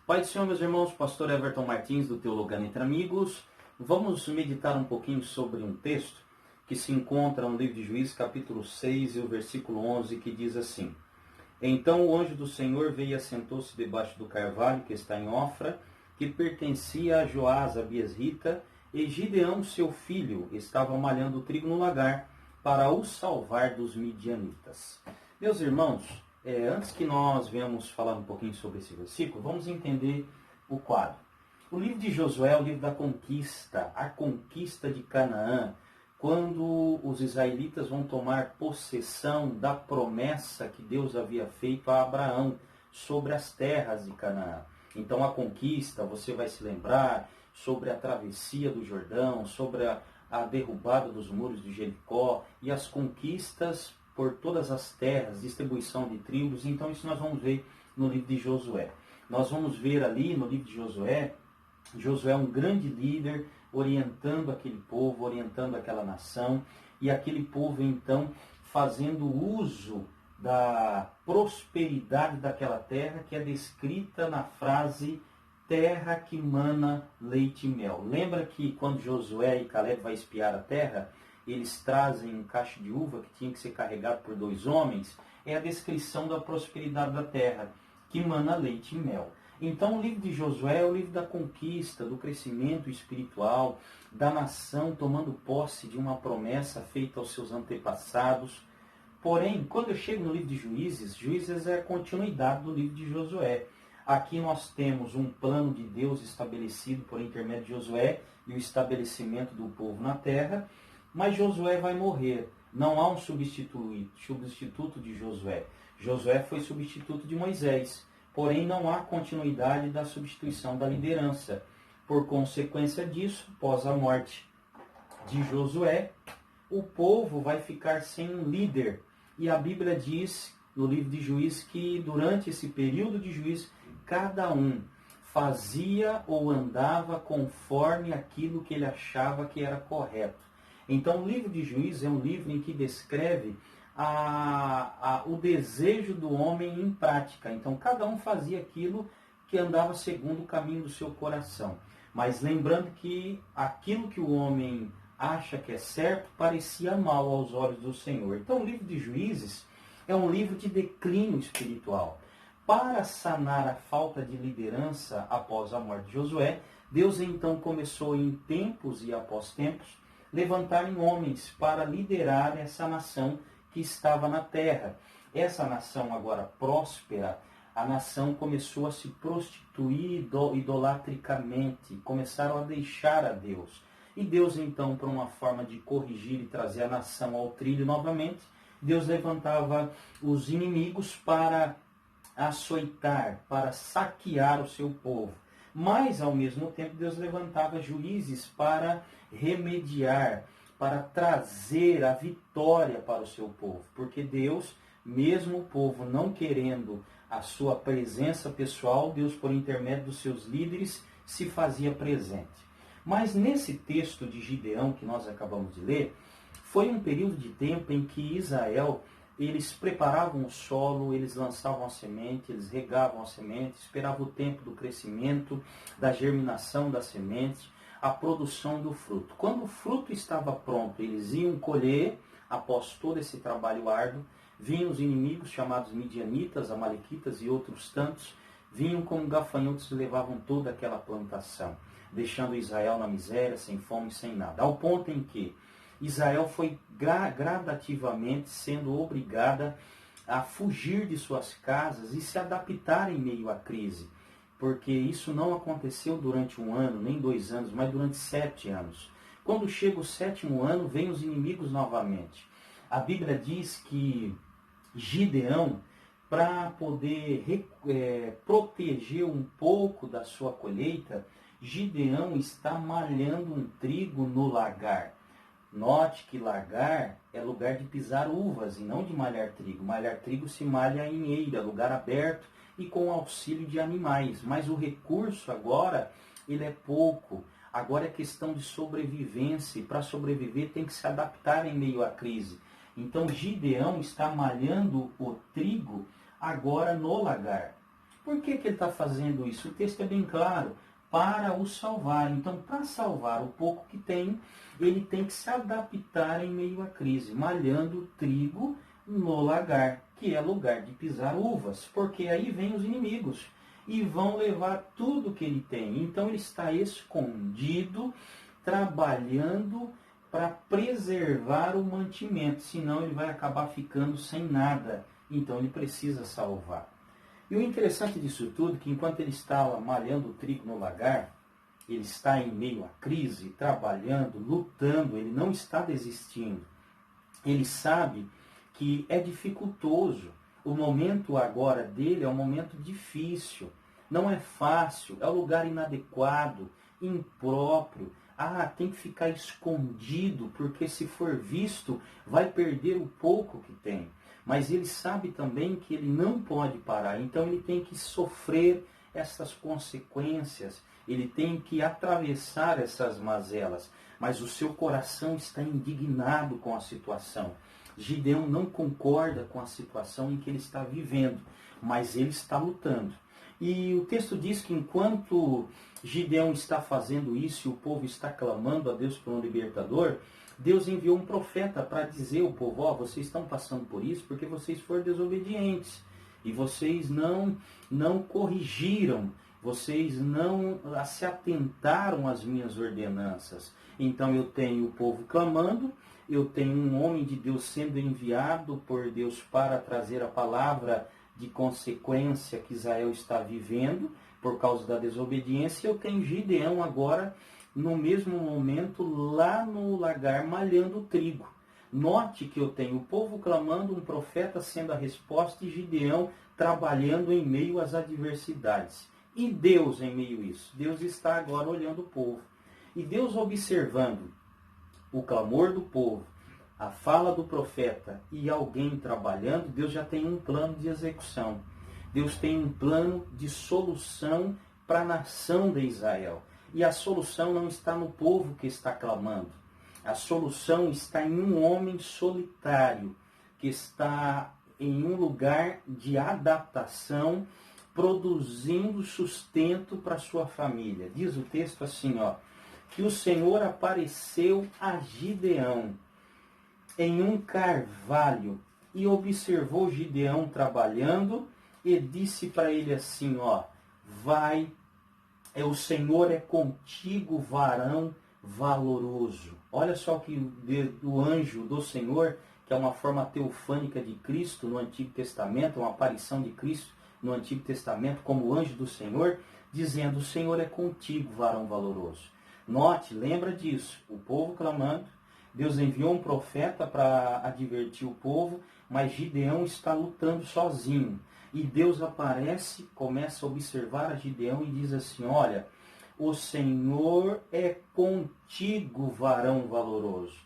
Pai do Senhor, meus irmãos, pastor Everton Martins, do Teologando Entre Amigos. Vamos meditar um pouquinho sobre um texto que se encontra no livro de Juízes, capítulo 6, e o versículo 11, que diz assim: Então o anjo do Senhor veio e assentou-se debaixo do carvalho que está em Ofra, que pertencia a Joás, a Biesrita, e Gideão, seu filho, estava malhando o trigo no lagar para o salvar dos midianitas. Meus irmãos, antes que nós venhamos falar um pouquinho sobre esse versículo, vamos entender o quadro. O livro de Josué é o livro da conquista, a conquista de Canaã, quando os israelitas vão tomar possessão da promessa que Deus havia feito a Abraão sobre as terras de Canaã. Então a conquista, você vai se lembrar sobre a travessia do Jordão, sobre a derrubada dos muros de Jericó e as conquistas por todas as terras, distribuição de tribos. Então isso nós vamos ver no livro de Josué. Nós vamos ver ali no livro de Josué, Josué é um grande líder, orientando aquele povo, orientando aquela nação, e aquele povo então fazendo uso da prosperidade daquela terra, que é descrita na frase terra que mana leite e mel. Lembra que quando Josué e Caleb vai espiar a terra, eles trazem um cacho de uva que tinha que ser carregado por 2 homens? É a descrição da prosperidade da terra, que mana leite e mel. Então o livro de Josué é o livro da conquista, do crescimento espiritual, da nação tomando posse de uma promessa feita aos seus antepassados. Porém, quando eu chego no livro de Juízes, Juízes é a continuidade do livro de Josué. Aqui nós temos um plano de Deus estabelecido por intermédio de Josué e o estabelecimento do povo na terra, mas Josué vai morrer. Não há um substituto de Josué. Josué foi substituto de Moisés. Porém, não há continuidade da substituição da liderança. Por consequência disso, após a morte de Josué, o povo vai ficar sem um líder. E a Bíblia diz, no livro de Juízes, que durante esse período de juízo, cada um fazia ou andava conforme aquilo que ele achava que era correto. Então, o livro de Juízes é um livro em que descreve o desejo do homem em prática. Então, cada um fazia aquilo que andava segundo o caminho do seu coração. Mas lembrando que aquilo que o homem acha que é certo parecia mal aos olhos do Senhor. Então, o livro de Juízes é um livro de declínio espiritual. Para sanar a falta de liderança após a morte de Josué, Deus então começou em tempos e após tempos levantarem homens para liderar essa nação que estava na terra. Essa nação agora próspera, a nação começou a se prostituir idolatricamente, começaram a deixar a Deus. E Deus então, por uma forma de corrigir e trazer a nação ao trilho novamente, Deus levantava os inimigos para açoitar, para saquear o seu povo. Mas, ao mesmo tempo, Deus levantava juízes para remediar, para trazer a vitória para o seu povo. Porque Deus, mesmo o povo não querendo a sua presença pessoal, Deus, por intermédio dos seus líderes, se fazia presente. Mas nesse texto de Gideão que nós acabamos de ler, foi um período de tempo em que Israel, eles preparavam o solo, eles lançavam a semente, eles regavam a semente, esperavam o tempo do crescimento, da germinação da semente, a produção do fruto. Quando o fruto estava pronto, eles iam colher, após todo esse trabalho árduo, vinham os inimigos chamados midianitas, amalequitas e outros tantos, vinham como gafanhotos e levavam toda aquela plantação, deixando Israel na miséria, sem fome, sem nada. Ao ponto em que Israel foi gradativamente sendo obrigada a fugir de suas casas e se adaptar em meio à crise. Porque isso não aconteceu durante 1 ano, nem 2 anos, mas durante 7 anos. Quando chega o 7º ano, vêm os inimigos novamente. A Bíblia diz que Gideão, para poder proteger um pouco da sua colheita, Gideão está malhando um trigo no lagar. Note que lagar é lugar de pisar uvas e não de malhar trigo. Malhar trigo se malha em eira, lugar aberto e com auxílio de animais. Mas o recurso agora, ele é pouco. Agora é questão de sobrevivência. E para sobreviver tem que se adaptar em meio à crise. Então Gideão está malhando o trigo agora no lagar. Por que ele está fazendo isso? O texto é bem claro, para o salvar. Então, para salvar o pouco que tem, ele tem que se adaptar em meio à crise, malhando trigo no lagar, que é lugar de pisar uvas, porque aí vem os inimigos e vão levar tudo que ele tem. Então ele está escondido, trabalhando para preservar o mantimento, senão ele vai acabar ficando sem nada. Então ele precisa salvar. E o interessante disso tudo é que enquanto ele está malhando o trigo no lagar, ele está em meio à crise, trabalhando, lutando, ele não está desistindo. Ele sabe que é dificultoso. O momento agora dele é um momento difícil. Não é fácil, é um lugar inadequado, impróprio. Tem que ficar escondido, porque se for visto, vai perder o pouco que tem. Mas ele sabe também que ele não pode parar, então ele tem que sofrer essas consequências, ele tem que atravessar essas mazelas, mas o seu coração está indignado com a situação. Gideão não concorda com a situação em que ele está vivendo, mas ele está lutando. E o texto diz que enquanto Gideão está fazendo isso e o povo está clamando a Deus por um libertador, Deus enviou um profeta para dizer ao povo, vocês estão passando por isso porque vocês foram desobedientes. E vocês não corrigiram, vocês não se atentaram às minhas ordenanças. Então eu tenho o povo clamando, eu tenho um homem de Deus sendo enviado por Deus para trazer a palavra de consequência que Israel está vivendo por causa da desobediência. Eu tenho Gideão agora no mesmo momento lá no lagar malhando o trigo. Note que eu tenho o povo clamando, um profeta sendo a resposta e Gideão trabalhando em meio às adversidades. E Deus em meio a isso. Deus está agora olhando o povo. E Deus observando o clamor do povo, a fala do profeta e alguém trabalhando, Deus já tem um plano de execução. Deus tem um plano de solução para a nação de Israel. E a solução não está no povo que está clamando. A solução está em um homem solitário, que está em um lugar de adaptação, produzindo sustento para sua família. Diz o texto assim, que o Senhor apareceu a Gideão em um carvalho e observou Gideão trabalhando e disse para ele assim, vai, o Senhor é contigo, varão valoroso. Olha só que o anjo do Senhor, que é uma forma teofânica de Cristo no Antigo Testamento, uma aparição de Cristo no Antigo Testamento como anjo do Senhor, dizendo, o Senhor é contigo, varão valoroso. Note, lembra disso, o povo clamando, Deus enviou um profeta para advertir o povo, mas Gideão está lutando sozinho. E Deus aparece, começa a observar a Gideão e diz assim, olha, o Senhor é contigo, varão valoroso.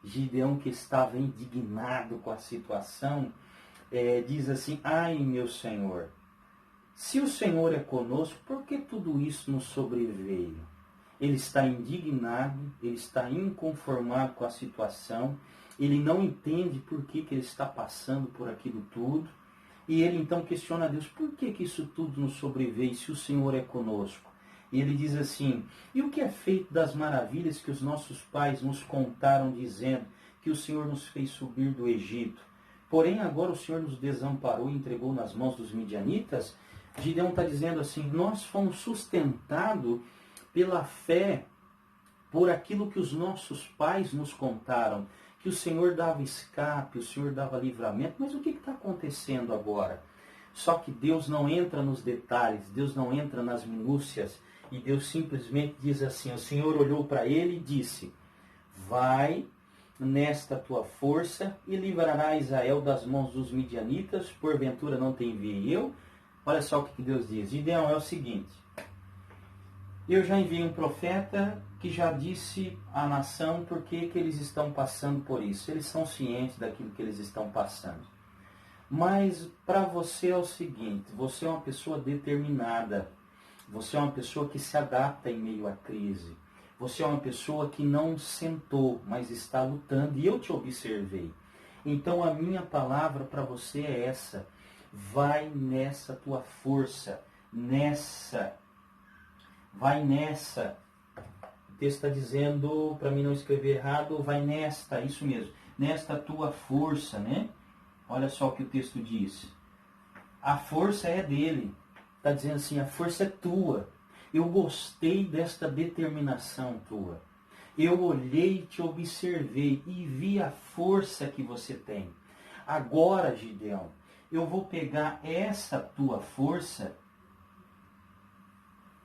Gideão, que estava indignado com a situação, diz assim, ai meu Senhor, se o Senhor é conosco, por que tudo isso nos sobreveio? Ele está indignado, ele está inconformado com a situação, ele não entende por que ele está passando por aquilo tudo, e ele então questiona a Deus, por que isso tudo nos sobreveio se o Senhor é conosco? E ele diz assim, e o que é feito das maravilhas que os nossos pais nos contaram, dizendo que o Senhor nos fez subir do Egito? Porém, agora o Senhor nos desamparou e entregou nas mãos dos midianitas? Gideão está dizendo assim, nós fomos sustentados pela fé, por aquilo que os nossos pais nos contaram, que o Senhor dava escape, o Senhor dava livramento, mas o que está acontecendo agora? Só que Deus não entra nos detalhes, Deus não entra nas minúcias, e Deus simplesmente diz assim, o Senhor olhou para ele e disse, vai nesta tua força e livrará Israel das mãos dos midianitas, porventura não te enviei eu? Olha só o que Deus diz, Gideão, é o seguinte, eu já enviei um profeta que já disse à nação por que eles estão passando por isso. Eles são cientes daquilo que eles estão passando. Mas para você é o seguinte, você é uma pessoa determinada. Você é uma pessoa que se adapta em meio à crise. Você é uma pessoa que não sentou, mas está lutando. E eu te observei. Então a minha palavra para você é essa. Vai nessa tua força. nessa. Vai nessa. O texto está dizendo, para mim não escrever errado, vai nesta, isso mesmo. Nesta tua força, né? Olha só o que o texto diz. A força é dele. Está dizendo assim, a força é tua. Eu gostei desta determinação tua. Eu olhei, te observei e vi a força que você tem. Agora, Gideão, eu vou pegar essa tua força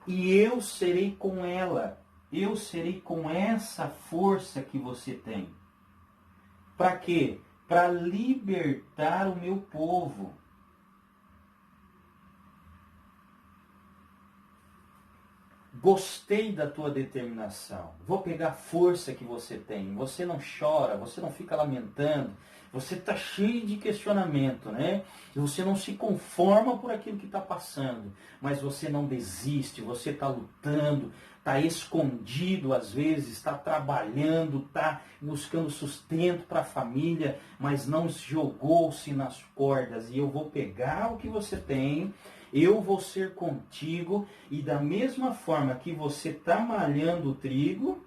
e eu serei com ela. Eu serei com essa força que você tem. Para quê? Para libertar o meu povo. Gostei da tua determinação. Vou pegar a força que você tem. Você não chora, você não fica lamentando. Você está cheio de questionamento, né? Você não se conforma por aquilo que está passando. Mas você não desiste, você está lutando, está escondido às vezes, está trabalhando, está buscando sustento para a família, mas não jogou-se nas cordas. E eu vou pegar o que você tem. Eu vou ser contigo, e da mesma forma que você está malhando o trigo,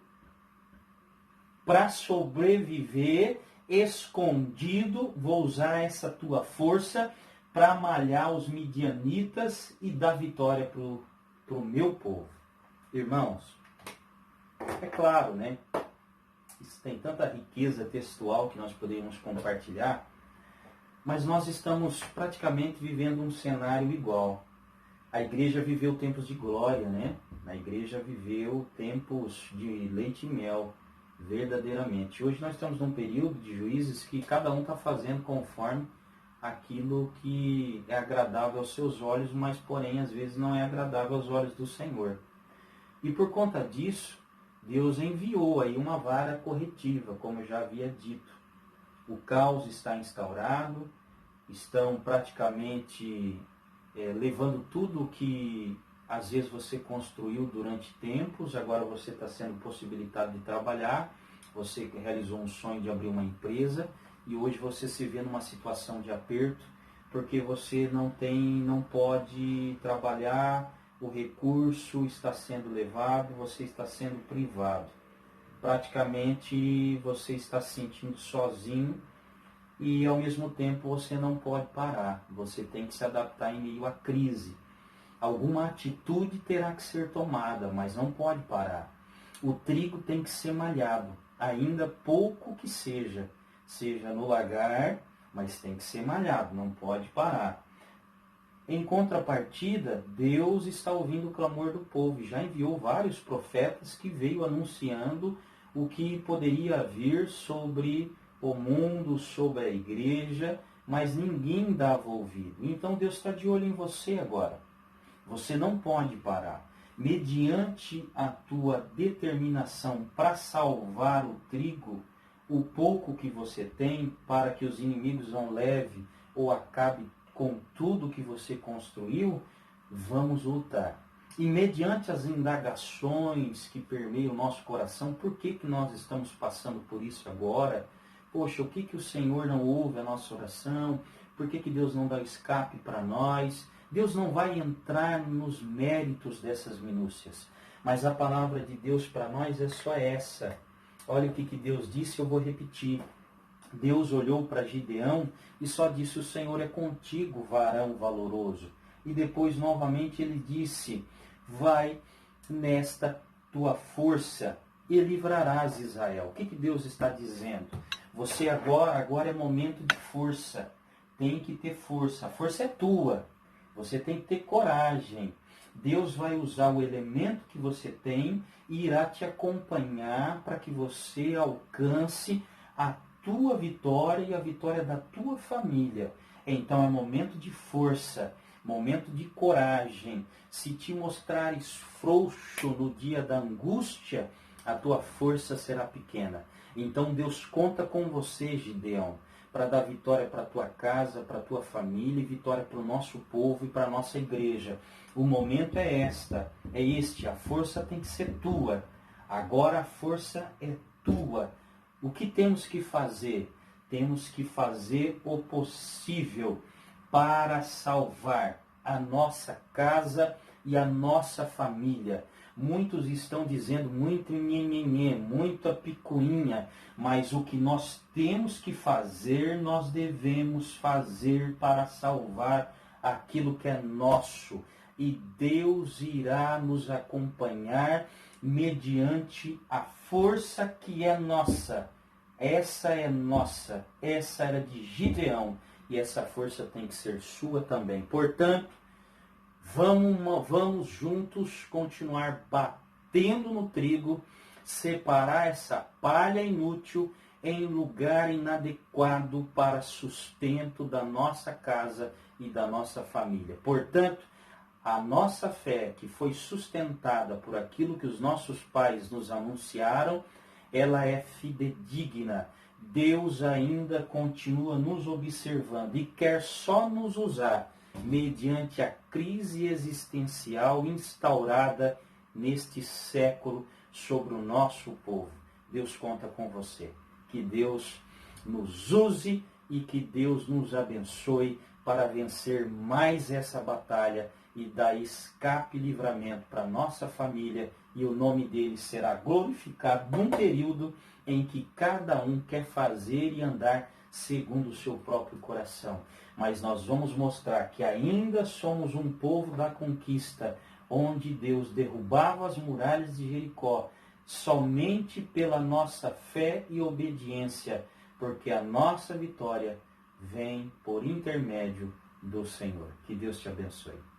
para sobreviver, escondido, vou usar essa tua força para malhar os midianitas e dar vitória para o meu povo. Irmãos, é claro, né? Isso tem tanta riqueza textual que nós podemos compartilhar. Mas nós estamos praticamente vivendo um cenário igual. A igreja viveu tempos de glória, né? A igreja viveu tempos de leite e mel, verdadeiramente. Hoje nós estamos num período de juízes que cada um está fazendo conforme aquilo que é agradável aos seus olhos, mas porém às vezes não é agradável aos olhos do Senhor. E por conta disso, Deus enviou aí uma vara corretiva, como eu já havia dito. O caos está instaurado, estão praticamente levando tudo que às vezes você construiu durante tempos, agora você está sendo possibilitado de trabalhar, você realizou um sonho de abrir uma empresa e hoje você se vê numa situação de aperto porque você não pode trabalhar, o recurso está sendo levado, você está sendo privado. Praticamente você está se sentindo sozinho e ao mesmo tempo você não pode parar. Você tem que se adaptar em meio à crise. Alguma atitude terá que ser tomada, mas não pode parar. O trigo tem que ser malhado, ainda pouco que seja no lagar, mas tem que ser malhado, não pode parar. Em contrapartida, Deus está ouvindo o clamor do povo. Já enviou vários profetas que veio anunciando o que poderia vir sobre o mundo, sobre a igreja, mas ninguém dava ouvido. Então Deus está de olho em você agora. Você não pode parar. Mediante a tua determinação para salvar o trigo, o pouco que você tem, para que os inimigos não levem ou acabem com tudo que você construiu, vamos lutar. E mediante as indagações que permeiam o nosso coração, por que nós estamos passando por isso agora? Poxa, o que o Senhor não ouve a nossa oração? Por que Deus não dá escape para nós? Deus não vai entrar nos méritos dessas minúcias. Mas a palavra de Deus para nós é só essa. Olha o que Deus disse, eu vou repetir. Deus olhou para Gideão e só disse, o Senhor é contigo, varão valoroso. E depois novamente ele disse, vai nesta tua força e livrarás Israel. O que Deus está dizendo? Você agora é momento de força. Tem que ter força. A força é tua. Você tem que ter coragem. Deus vai usar o elemento que você tem e irá te acompanhar para que você alcance a tua vitória e a vitória da tua família. Então é momento de força, momento de coragem. Se te mostrares frouxo no dia da angústia, a tua força será pequena. Então Deus conta com você, Gideão, para dar vitória para a tua casa, para a tua família, e vitória para o nosso povo e para a nossa igreja. O momento é este, a força tem que ser tua. Agora a força é tua. O que temos que fazer? Temos que fazer o possível para salvar. a nossa casa e a nossa família. Muitos estão dizendo muito nhenhenhê, muita picuinha, mas o que nós temos que fazer, nós devemos fazer para salvar aquilo que é nosso. E Deus irá nos acompanhar mediante a força que é nossa. Essa é nossa, essa era de Gideão, e essa força tem que ser sua também. Portanto, vamos juntos continuar batendo no trigo, separar essa palha inútil em lugar inadequado para sustento da nossa casa e da nossa família. Portanto, a nossa fé, que foi sustentada por aquilo que os nossos pais nos anunciaram, ela é fidedigna. Deus ainda continua nos observando e quer só nos usar mediante a crise existencial instaurada neste século sobre o nosso povo. Deus conta com você. Que Deus nos use e que Deus nos abençoe para vencer mais essa batalha e dar escape e livramento para nossa família, e o nome dele será glorificado num período em que cada um quer fazer e andar segundo o seu próprio coração. Mas nós vamos mostrar que ainda somos um povo da conquista, onde Deus derrubava as muralhas de Jericó, somente pela nossa fé e obediência, porque a nossa vitória vem por intermédio do Senhor. Que Deus te abençoe.